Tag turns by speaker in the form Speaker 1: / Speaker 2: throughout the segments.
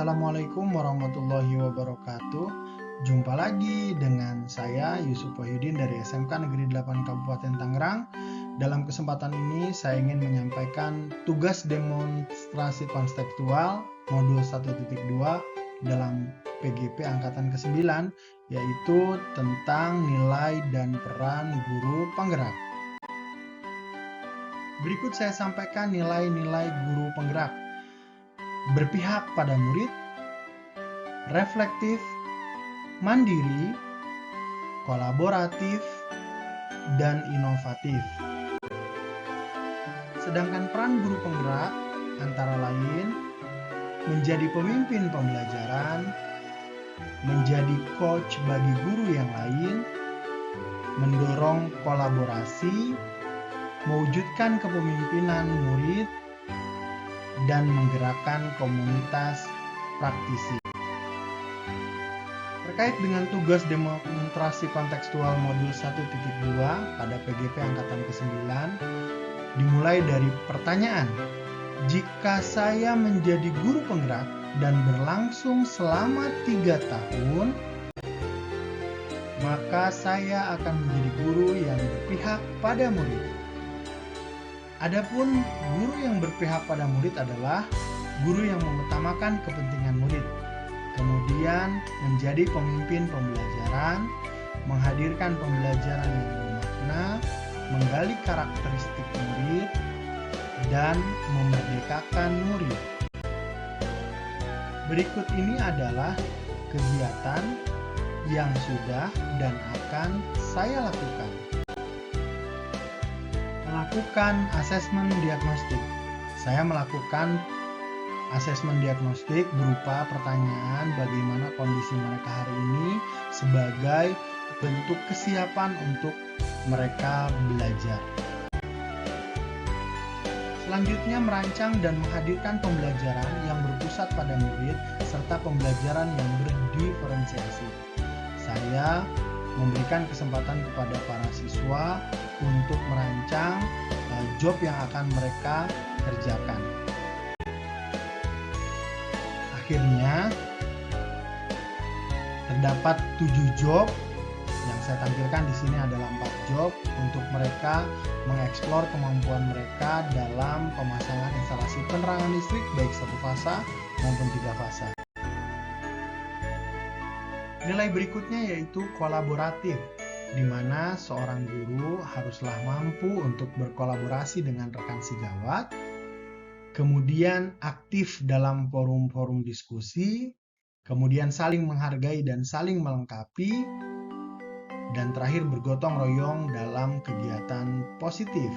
Speaker 1: Assalamualaikum warahmatullahi wabarakatuh. Jumpa lagi dengan saya Yusuf Wahyudin dari SMK Negeri 8 Kabupaten Tangerang. Dalam kesempatan ini saya ingin menyampaikan tugas demonstrasi konseptual modul 1.2 dalam PGP angkatan ke-9, yaitu tentang nilai dan peran guru penggerak. Berikut saya sampaikan nilai-nilai guru penggerak. Berpihak pada murid, reflektif, mandiri, kolaboratif, dan inovatif. Sedangkan peran guru penggerak antara lain menjadi pemimpin pembelajaran, menjadi coach bagi guru yang lain, mendorong kolaborasi, mewujudkan kepemimpinan murid, dan menggerakkan komunitas praktisi. Terkait dengan tugas demonstrasi kontekstual modul 1.2 pada PGP angkatan ke-9, dimulai dari pertanyaan, jika saya menjadi guru penggerak dan berlangsung selama 3 tahun, maka saya akan menjadi guru yang berpihak pada murid. Adapun guru yang berpihak pada murid adalah guru yang mengutamakan kepentingan murid, kemudian menjadi pemimpin pembelajaran, menghadirkan pembelajaran yang bermakna, menggali karakteristik murid, dan memerdekakan murid. Berikut ini adalah kegiatan yang sudah dan akan saya lakukan. Melakukan asesmen diagnostik. Saya melakukan asesmen diagnostik berupa pertanyaan bagaimana kondisi mereka hari ini sebagai bentuk kesiapan untuk mereka belajar. Selanjutnya merancang dan menghadirkan pembelajaran yang berpusat pada murid serta pembelajaran yang berdiferensiasi. Saya memberikan kesempatan kepada para siswa untuk merancang job yang akan mereka kerjakan. Akhirnya terdapat 7 job yang saya tampilkan di sini adalah 4 job untuk mereka mengeksplor kemampuan mereka dalam pemasangan instalasi penerangan listrik baik 1 fasa maupun 3 fasa. Nilai berikutnya yaitu kolaboratif, di mana seorang guru haruslah mampu untuk berkolaborasi dengan rekan sejawat, kemudian aktif dalam forum-forum diskusi, kemudian saling menghargai dan saling melengkapi, dan terakhir bergotong royong dalam kegiatan positif.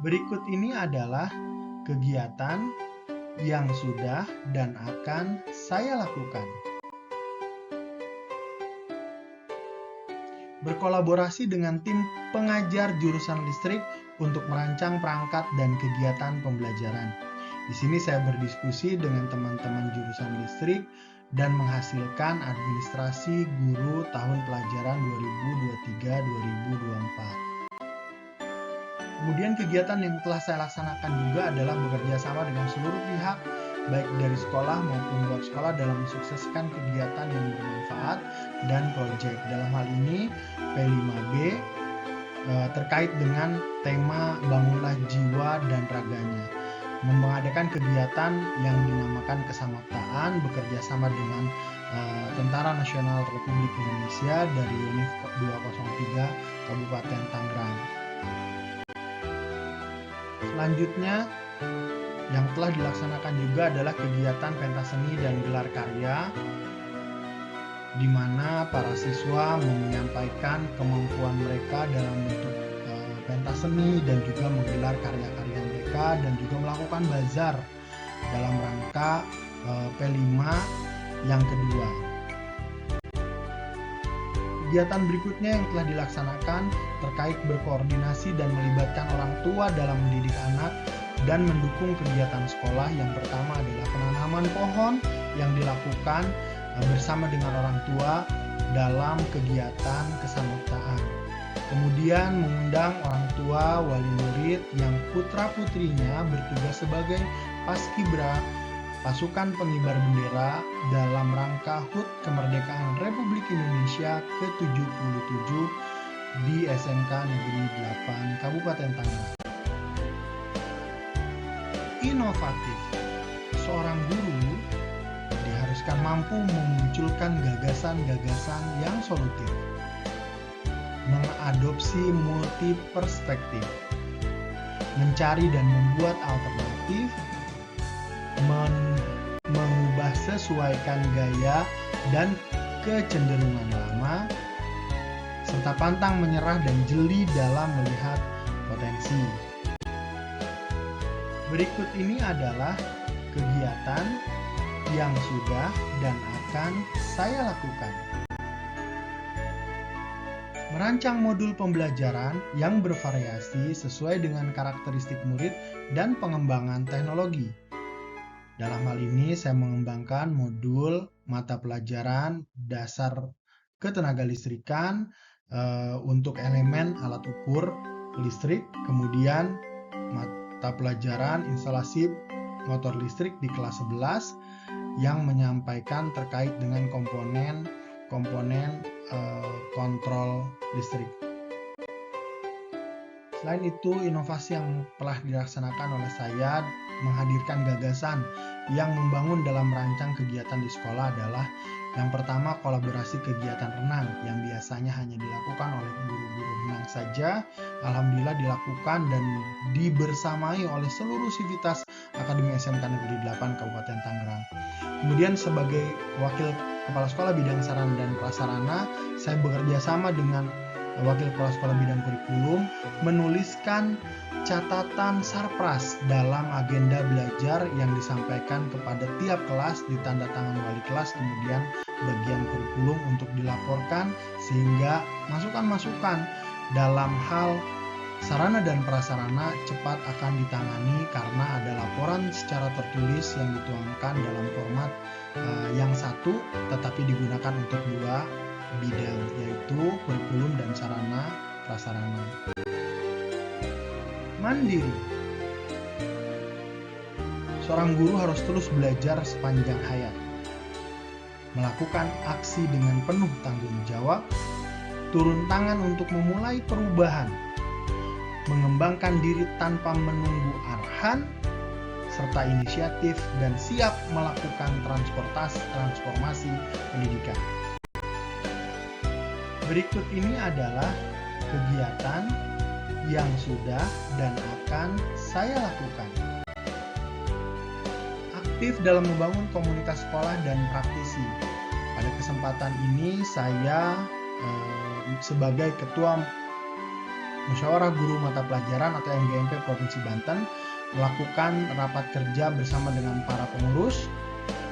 Speaker 1: Berikut ini adalah kegiatan yang sudah dan akan saya lakukan. Berkolaborasi dengan tim pengajar jurusan listrik untuk merancang perangkat dan kegiatan pembelajaran. Di sini saya berdiskusi dengan teman-teman jurusan listrik dan menghasilkan administrasi guru tahun pelajaran 2023-2024. Kemudian kegiatan yang telah saya laksanakan juga adalah bekerja sama dengan seluruh pihak, baik dari sekolah maupun luar sekolah dalam mensukseskan kegiatan yang bermanfaat dan proyek. Dalam hal ini P5B terkait dengan tema Bangunlah Jiwa dan Raganya, mengadakan kegiatan yang dinamakan kesamaptaan bekerja sama dengan Tentara Nasional Republik Indonesia dari Univ 203 Kabupaten Tangerang. Selanjutnya yang telah dilaksanakan juga adalah kegiatan pentas seni dan gelar karya, di mana para siswa menyampaikan kemampuan mereka dalam bentuk pentas seni dan juga menggelar karya-karya mereka dan juga melakukan bazar dalam rangka P5 yang kedua. Kegiatan berikutnya yang telah dilaksanakan terkait berkoordinasi dan melibatkan orang tua dalam mendidik anak dan mendukung kegiatan sekolah. Yang pertama adalah penanaman pohon yang dilakukan bersama dengan orang tua dalam kegiatan kesamaptaan. Kemudian mengundang orang tua, wali murid yang putra-putrinya bertugas sebagai paskibra pasukan pengibar bendera dalam rangka HUT Kemerdekaan Republik Indonesia ke-77 di SMK Negeri 8 Kabupaten Tangerang. Inovatif. Seorang guru diharuskan mampu memunculkan gagasan-gagasan yang solutif, mengadopsi multi perspektif, mencari dan membuat alternatif, mengubah sesuaikan gaya dan kecenderungan lama, serta pantang menyerah dan jeli dalam melihat potensi. Berikut ini adalah kegiatan yang sudah dan akan saya lakukan. Merancang modul pembelajaran yang bervariasi sesuai dengan karakteristik murid dan pengembangan teknologi. Dalam hal ini, saya mengembangkan modul mata pelajaran dasar ketenagalistrikan untuk elemen alat ukur listrik, kemudian mata pelajaran instalasi motor listrik di kelas 11 yang menyampaikan terkait dengan komponen kontrol listrik. Selain itu, inovasi yang telah dilaksanakan oleh saya menghadirkan gagasan yang membangun dalam merancang kegiatan di sekolah adalah yang pertama, kolaborasi kegiatan renang yang biasanya hanya dilakukan oleh guru-guru renang saja, alhamdulillah dilakukan dan dibersamai oleh seluruh sivitas Akademi SMK Negeri 8 Kabupaten Tangerang. Kemudian sebagai wakil kepala sekolah bidang sarana dan prasarana, saya bekerja sama dengan wakil kepala sekolah bidang kurikulum menuliskan catatan sarpras dalam agenda belajar yang disampaikan kepada tiap kelas, ditanda tangan wali kelas, kemudian bagian kurikulum untuk dilaporkan sehingga masukan-masukan dalam hal sarana dan prasarana cepat akan ditangani karena ada laporan secara tertulis yang dituangkan dalam format yang satu tetapi digunakan untuk dua bidang, yaitu kurikulum dan sarana prasarana. Mandiri. Seorang guru harus terus belajar sepanjang hayat, melakukan aksi dengan penuh tanggung jawab, turun tangan untuk memulai perubahan, mengembangkan diri tanpa menunggu arahan, serta inisiatif dan siap melakukan transformasi pendidikan. Berikut ini adalah kegiatan yang sudah dan akan saya lakukan. Aktif dalam membangun komunitas sekolah dan praktisi. Pada kesempatan ini saya sebagai Ketua Musyawarah Guru Mata Pelajaran atau MGMP Provinsi Banten melakukan rapat kerja bersama dengan para pengurus.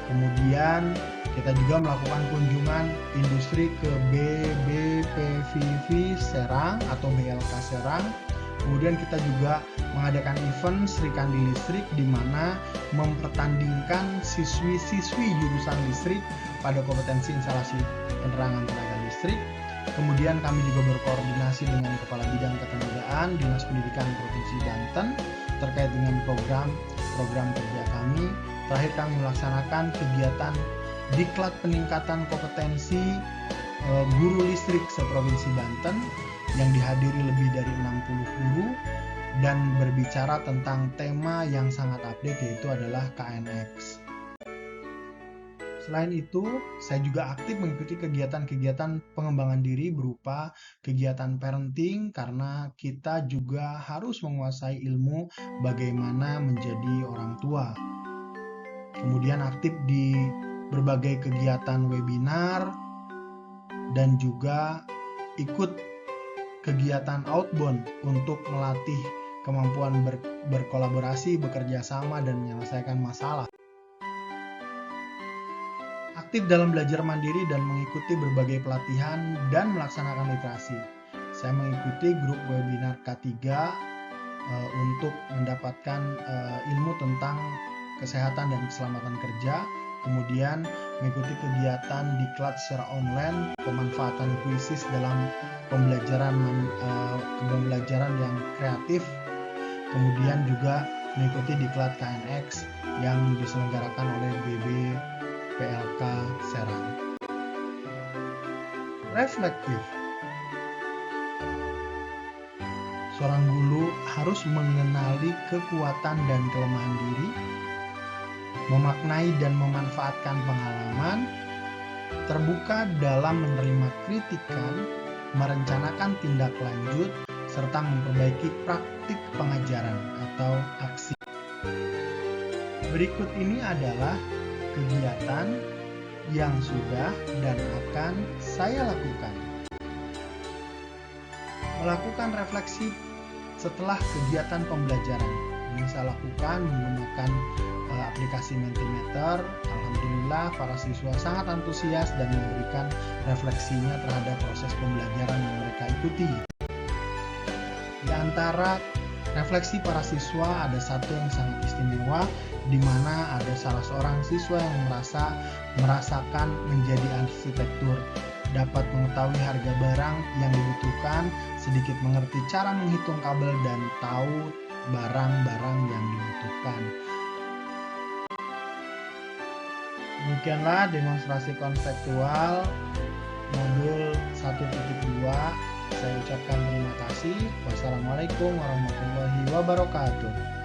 Speaker 1: Kemudian kita juga melakukan kunjungan industri ke BBPVV Serang atau BLK Serang. Kemudian kita juga mengadakan event Sri Kandi Listrik di mana mempertandingkan siswi-siswi jurusan listrik pada kompetensi instalasi penerangan tenaga listrik. Kemudian kami juga berkoordinasi dengan Kepala Bidang Ketenagaan Dinas Pendidikan Provinsi Banten terkait dengan program kerja kami. Terakhir kami melaksanakan kegiatan Diklat Peningkatan Kompetensi Guru Listrik se-Provinsi Banten yang dihadiri lebih dari 60 guru dan berbicara tentang tema yang sangat update yaitu adalah KNX. Selain itu, saya juga aktif mengikuti kegiatan-kegiatan pengembangan diri berupa kegiatan parenting karena kita juga harus menguasai ilmu bagaimana menjadi orang tua. Kemudian aktif di berbagai kegiatan webinar dan juga ikut kegiatan outbound untuk melatih kemampuan berkolaborasi, bekerja sama, dan menyelesaikan masalah. Aktif dalam belajar mandiri dan mengikuti berbagai pelatihan dan melaksanakan literasi. Saya mengikuti grup webinar K3 untuk mendapatkan ilmu tentang kesehatan dan keselamatan kerja, kemudian mengikuti kegiatan diklat secara online, pemanfaatan kuisis dalam pembelajaran yang kreatif, kemudian juga mengikuti diklat KNX yang diselenggarakan oleh BBPLK Serang. Reflektif. Seorang guru harus mengenali kekuatan dan kelemahan diri, memaknai dan memanfaatkan pengalaman, terbuka dalam menerima kritikan, merencanakan tindak lanjut, serta memperbaiki praktik pengajaran atau aksi. Berikut ini adalah kegiatan yang sudah dan akan saya lakukan. Melakukan refleksi setelah kegiatan pembelajaran. Yang saya lakukan menggunakan aplikasi Mentimeter. Alhamdulillah para siswa sangat antusias dan memberikan refleksinya terhadap proses pembelajaran yang mereka ikuti. Di antara refleksi para siswa ada satu yang sangat istimewa, di mana ada salah seorang siswa yang merasakan menjadi arsitektur, dapat mengetahui harga barang yang dibutuhkan, sedikit mengerti cara menghitung kabel dan tahu barang-barang yang dibutuhkan. Demikianlah demonstrasi konseptual modul 1.2. Saya ucapkan terima kasih. Wassalamualaikum warahmatullahi wabarakatuh.